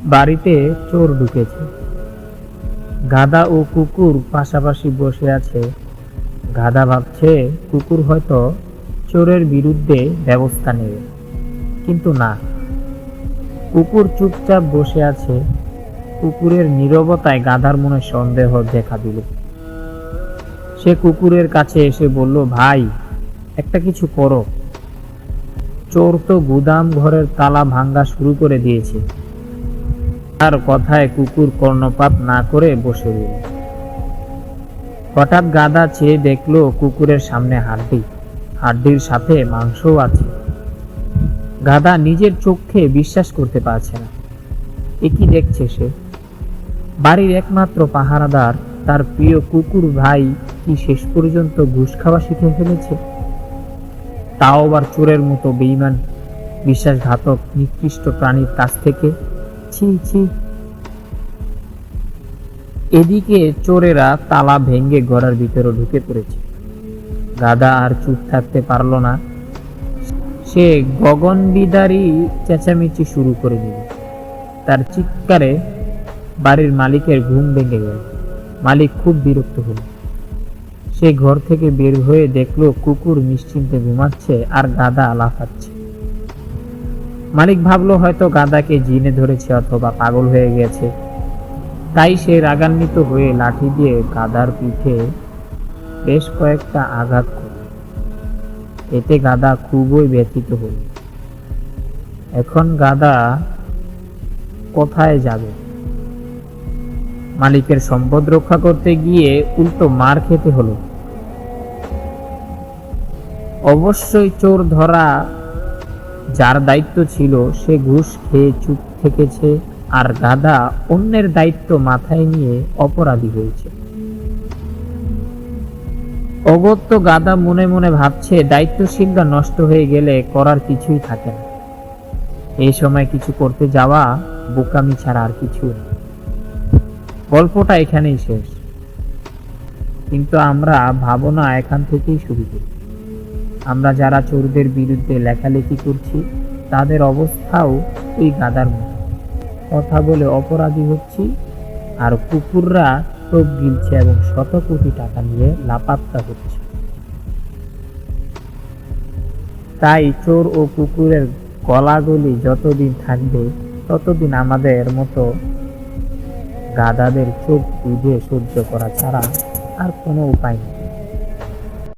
বাড়িতে চোর ঢুকেছে। গাধা ও কুকুর পাশাপাশি বসে আছে। গাধা ভাবছে কুকুর হয়তো চোরের বিরুদ্ধে ব্যবস্থা নেবে, কিন্তু না, কুকুর চুপচাপ বসে আছে। কুকুরের নীরবতায় গাধার মনে সন্দেহ দেখা দিল। সে কুকুরের কাছে এসে বলল, ভাই, একটা কিছু করো। চোর তো গুদাম ঘরের তালা ভাঙা শুরু করে দিয়েছে। তার কথায় কুকুর কর্ণপাত না করে বসে রইল। হঠাৎ গাধা চেয়ে দেখলো কুকুরের সামনে হাড্ডির সাথে মাংসও আছে। গাধা নিজের চোখে বিশ্বাস করতে পারছে না। এ কি দেখছে সে? বাড়ির একমাত্র পাহারাদার, তার প্রিয় কুকুর ভাই কি শেষ পর্যন্ত ঘুষ খাওয়া শিখে ফেলেছে? তাও আবার চোরের মতো বেঈমান, বিশ্বাসঘাতক, নিকৃষ্ট প্রাণীর কাছ থেকে। ছি ছি। এদিকে চোরেরা তালা ভেঙে ঘরের ভিতরে ঢুকে পড়েছে। গাধা আর চুপ থাকতে পারল না। সে গগনবিদারী চেঁচামেচি শুরু করে দিল। তার চিৎকারে বাড়ির মালিকের ঘুম ভেঙে গেল। মালিক খুব বিরক্ত হল। সে ঘর থেকে বের হয়ে দেখলো কুকুর নিশ্চিন্তে ঘুমাচ্ছে আর গাধা লাফাচ্ছে। মালিক ভাবলো হয়তো গাধাকে জিনে ধরেছে অথবা পাগল হয়ে গেছে। তাই সে রাগান্বিত হয়ে লাঠি দিয়ে গাধার পিঠে বেশ কয়েকটা আঘাত করল। এতে গাধা খুবই ব্যথিত হল। এখন গাধা কোথায় যাবে? মালিকের সম্পদ রক্ষা করতে গিয়ে উল্টো মার খেতে হলো। অবশ্যই চোর ধরা যার দায়িত্ব ছিল সে ঘুষ খেয়ে চুপ থেকেছে, আর গাধা অন্যের দায়িত্ব মাথায় নিয়ে অপরাধী হয়েছে। অগত্য গাধা মনে মনে ভাবছে, দায়িত্বশীলরা নষ্ট হয়ে গেলে করার কিছুই থাকে না। এই সময় কিছু করতে যাওয়া বোকামি ছাড়া আর কিছু না। গল্পটা এখানেই শেষ, কিন্তু আমরা ভাবনা এখান থেকেই শুরু করি। আমরা যারা চোরদের বিরুদ্ধে লেখালেখি করছি তাদের অবস্থাও ওই গাধার মতো। কথা বলে অপরাধী হচ্ছি, আর কুকুররা টোপ গিলছে এবং শত কোটি টাকা নিয়ে লাপাত্তা হচ্ছে। তাই চোর ও কুকুরের গলাগলি যতদিন থাকবে ততদিন আমাদের মতো গাধাদের চোখ বুঝে সহ্য করা ছাড়া আর কোনো উপায় নেই।